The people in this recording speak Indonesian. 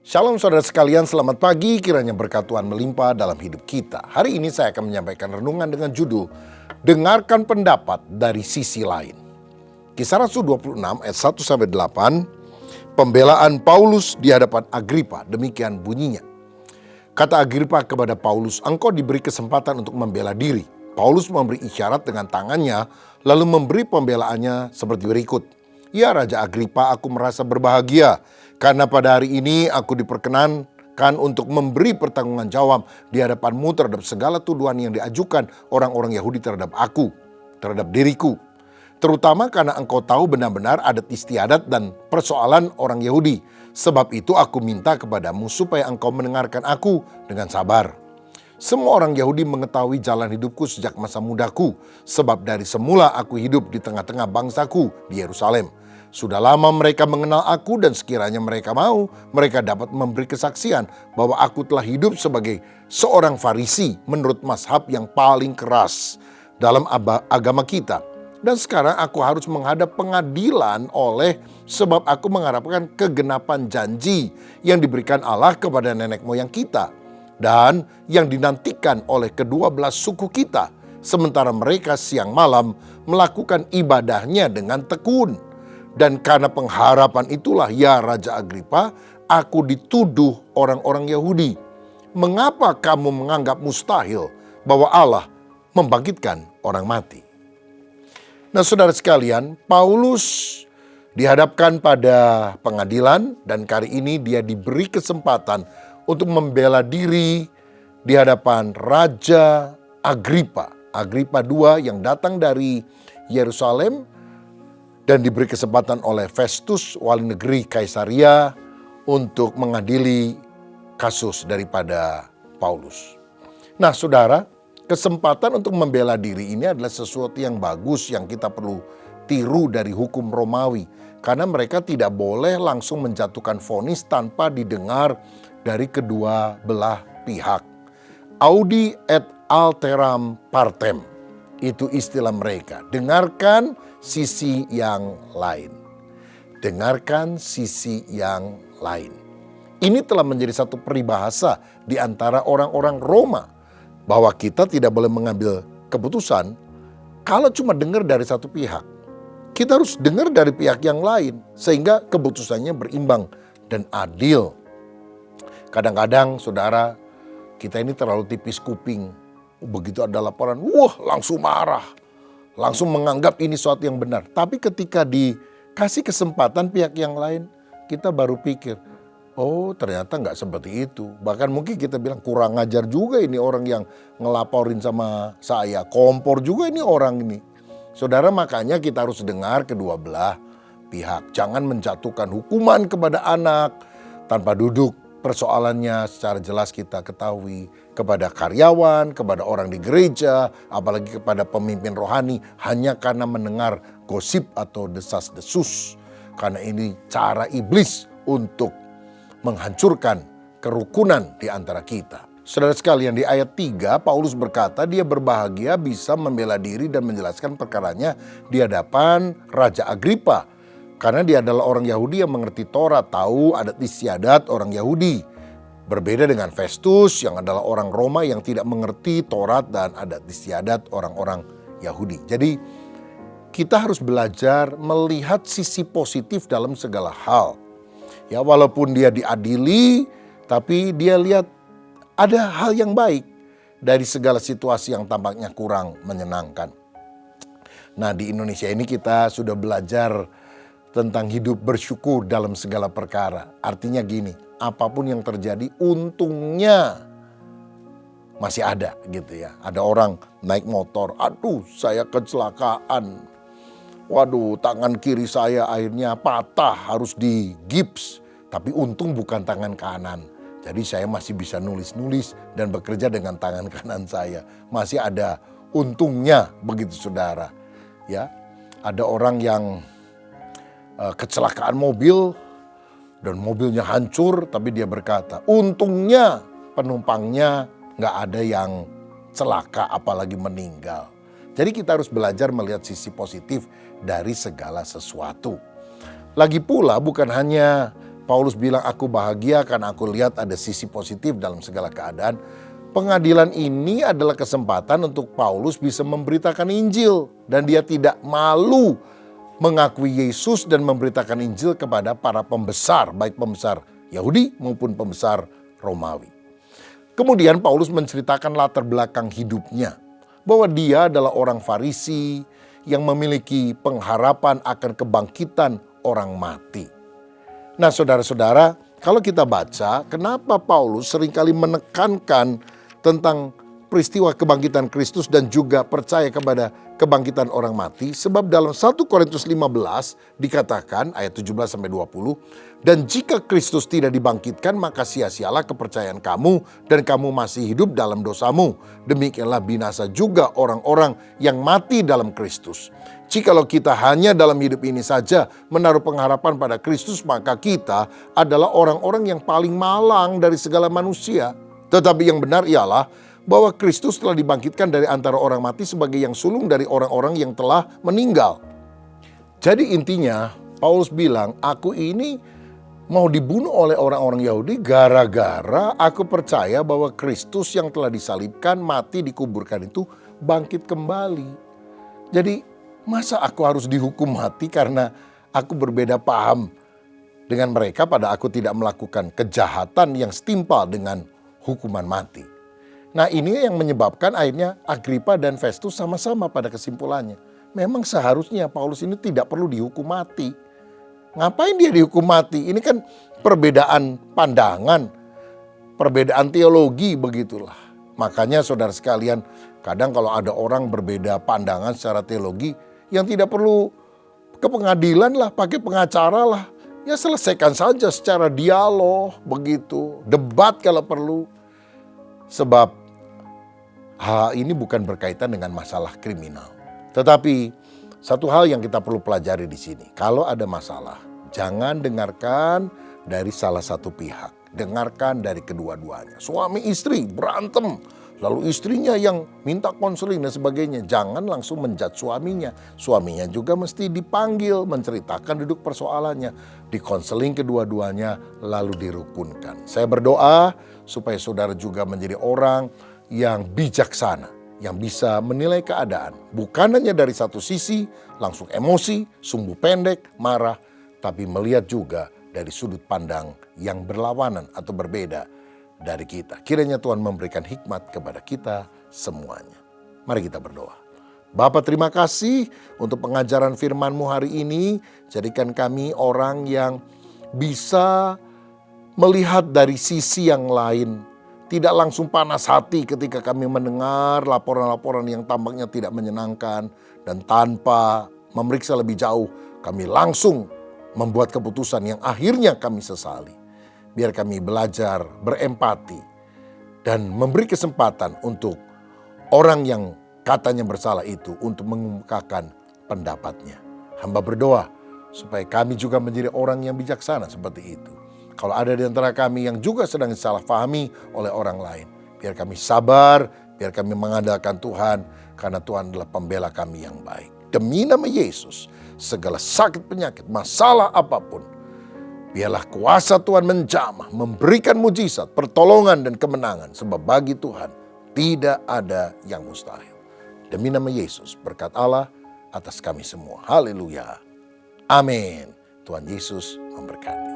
Shalom saudara sekalian, selamat pagi, kiranya berkat Tuhan melimpah dalam hidup kita. Hari ini saya akan menyampaikan renungan dengan judul, Dengarkan Pendapat dari Sisi Lain. Kisah Rasul 26 ayat 1-8, pembelaan Paulus di hadapan Agripa, demikian bunyinya. Kata Agripa kepada Paulus, engkau diberi kesempatan untuk membela diri. Paulus memberi isyarat dengan tangannya, lalu memberi pembelaannya seperti berikut. Ya Raja Agripa, aku merasa berbahagia karena pada hari ini aku diperkenankan untuk memberi pertanggungan jawab di hadapanmu terhadap segala tuduhan yang diajukan orang-orang Yahudi terhadap aku, terhadap diriku. Terutama karena engkau tahu benar-benar adat istiadat dan persoalan orang Yahudi. Sebab itu aku minta kepadamu supaya engkau mendengarkan aku dengan sabar. Semua orang Yahudi mengetahui jalan hidupku sejak masa mudaku, sebab dari semula aku hidup di tengah-tengah bangsaku di Yerusalem. Sudah lama mereka mengenal aku dan sekiranya mereka mau, mereka dapat memberi kesaksian bahwa aku telah hidup sebagai seorang Farisi menurut mazhab yang paling keras dalam agama kita. Dan sekarang aku harus menghadap pengadilan sebab aku mengharapkan kegenapan janji yang diberikan Allah kepada nenek moyang kita dan yang dinantikan oleh kedua belas suku kita, sementara mereka siang malam melakukan ibadahnya dengan tekun. Dan karena pengharapan itulah, ya Raja Agripa, aku dituduh orang-orang Yahudi. Mengapa kamu menganggap mustahil bahwa Allah membangkitkan orang mati? Nah saudara sekalian, Paulus dihadapkan pada pengadilan dan kali ini dia diberi kesempatan untuk membela diri di hadapan Raja Agripa. Agripa II yang datang dari Yerusalem dan diberi kesempatan oleh Festus, wali negeri Kaisaria, untuk mengadili kasus daripada Paulus. Nah saudara, kesempatan untuk membela diri ini adalah sesuatu yang bagus yang kita perlu tiru dari hukum Romawi. Karena mereka tidak boleh langsung menjatuhkan vonis tanpa didengar dari kedua belah pihak. Audi et alteram partem, itu istilah mereka. Dengarkan sisi yang lain. Dengarkan sisi yang lain. Ini telah menjadi satu peribahasa di antara orang-orang Roma, bahwa kita tidak boleh mengambil keputusan kalau cuma dengar dari satu pihak. Kita harus dengar dari pihak yang lain sehingga keputusannya berimbang dan adil. Kadang-kadang saudara, kita ini terlalu tipis kuping. Begitu ada laporan, wah langsung marah. Langsung menganggap ini sesuatu yang benar. Tapi ketika dikasih kesempatan pihak yang lain, kita baru pikir, oh ternyata nggak seperti itu. Bahkan mungkin kita bilang kurang ajar juga ini orang yang ngelaporin sama saya. Kompor juga ini orang ini. Saudara, makanya kita harus dengar kedua belah pihak. Jangan menjatuhkan hukuman kepada anak tanpa duduk persoalannya secara jelas kita ketahui, kepada karyawan, kepada orang di gereja, apalagi kepada pemimpin rohani, hanya karena mendengar gosip atau desas-desus. Karena ini cara iblis untuk menghancurkan kerukunan di antara kita. Saudara sekalian, di ayat 3 Paulus berkata dia berbahagia bisa membela diri dan menjelaskan perkaranya di hadapan Raja Agripa. Karena dia adalah orang Yahudi yang mengerti Taurat, tahu adat istiadat orang Yahudi. Berbeda dengan Festus yang adalah orang Roma yang tidak mengerti Taurat dan adat istiadat orang-orang Yahudi. Jadi kita harus belajar melihat sisi positif dalam segala hal. Ya, walaupun dia diadili, tapi dia lihat ada hal yang baik dari segala situasi yang tampaknya kurang menyenangkan. Nah, di Indonesia ini kita sudah belajar tentang hidup bersyukur dalam segala perkara. Artinya gini, apapun yang terjadi untungnya masih ada gitu ya. Ada orang naik motor, aduh saya kecelakaan. Waduh, tangan kiri saya akhirnya patah, harus digips. Tapi untung bukan tangan kanan. Jadi saya masih bisa nulis-nulis dan bekerja dengan tangan kanan saya. Masih ada untungnya begitu saudara. Ya, ada orang yang kecelakaan mobil dan mobilnya hancur, tapi dia berkata, untungnya penumpangnya nggak ada yang celaka apalagi meninggal. Jadi kita harus belajar melihat sisi positif dari segala sesuatu. Lagi pula bukan hanya Paulus bilang, aku bahagia karena aku lihat ada sisi positif dalam segala keadaan. Pengadilan ini adalah kesempatan untuk Paulus bisa memberitakan Injil. Dan dia tidak malu mengakui Yesus dan memberitakan Injil kepada para pembesar, baik pembesar Yahudi maupun pembesar Romawi. Kemudian Paulus menceritakan latar belakang hidupnya. Bahwa dia adalah orang Farisi yang memiliki pengharapan akan kebangkitan orang mati. Nah saudara-saudara, kalau kita baca, kenapa Paulus seringkali menekankan tentang peristiwa kebangkitan Kristus dan juga percaya kepada kebangkitan orang mati? Sebab dalam 1 Korintus 15 dikatakan ayat 17-20, dan jika Kristus tidak dibangkitkan maka sia-sialah kepercayaan kamu dan kamu masih hidup dalam dosamu. Demikianlah binasa juga orang-orang yang mati dalam Kristus. Jikalau kita hanya dalam hidup ini saja menaruh pengharapan pada Kristus, maka kita adalah orang-orang yang paling malang dari segala manusia. Tetapi yang benar ialah bahwa Kristus telah dibangkitkan dari antara orang mati sebagai yang sulung dari orang-orang yang telah meninggal. Jadi intinya Paulus bilang, aku ini mau dibunuh oleh orang-orang Yahudi gara-gara aku percaya bahwa Kristus yang telah disalibkan, mati, dikuburkan itu bangkit kembali. Jadi masa aku harus dihukum mati karena aku berbeda paham dengan mereka pada aku tidak melakukan kejahatan yang setimpal dengan hukuman mati. Nah ini yang menyebabkan akhirnya Agripa dan Festus sama-sama pada kesimpulannya. Memang seharusnya Paulus ini tidak perlu dihukum mati. Ngapain dia dihukum mati? Ini kan perbedaan pandangan, perbedaan teologi begitulah. Makanya saudara sekalian, kadang kalau ada orang berbeda pandangan secara teologi, yang tidak perlu ke pengadilan lah, pakai pengacara lah. Ya selesaikan saja secara dialog begitu, debat kalau perlu. Sebab hal ini bukan berkaitan dengan masalah kriminal. Tetapi satu hal yang kita perlu pelajari di sini, kalau ada masalah, jangan dengarkan dari salah satu pihak, dengarkan dari kedua-duanya. Suami istri berantem, lalu istrinya yang minta konseling dan sebagainya. Jangan langsung menjudge suaminya. Suaminya juga mesti dipanggil, menceritakan duduk persoalannya. Dikonseling kedua-duanya, lalu dirukunkan. Saya berdoa supaya saudara juga menjadi orang yang bijaksana, yang bisa menilai keadaan. Bukan hanya dari satu sisi, langsung emosi, sumbu pendek, marah. Tapi melihat juga dari sudut pandang yang berlawanan atau berbeda dari kita. Kiranya Tuhan memberikan hikmat kepada kita semuanya. Mari kita berdoa. Bapa, terima kasih untuk pengajaran firman-Mu hari ini. Jadikan kami orang yang bisa melihat dari sisi yang lain. Tidak langsung panas hati ketika kami mendengar laporan-laporan yang tampaknya tidak menyenangkan. Dan tanpa memeriksa lebih jauh, kami langsung membuat keputusan yang akhirnya kami sesali. Biar kami belajar berempati dan memberi kesempatan untuk orang yang katanya bersalah itu untuk mengemukakan pendapatnya. Hamba berdoa supaya kami juga menjadi orang yang bijaksana seperti itu. Kalau ada di antara kami yang juga sedang disalahpahami oleh orang lain, biar kami sabar, biar kami mengandalkan Tuhan, karena Tuhan adalah pembela kami yang baik. Demi nama Yesus, segala sakit penyakit, masalah apapun, biarlah kuasa Tuhan menjamah, memberikan mujizat, pertolongan dan kemenangan. Sebab bagi Tuhan tidak ada yang mustahil. Demi nama Yesus, berkat Allah atas kami semua. Haleluya. Amin. Tuhan Yesus memberkati.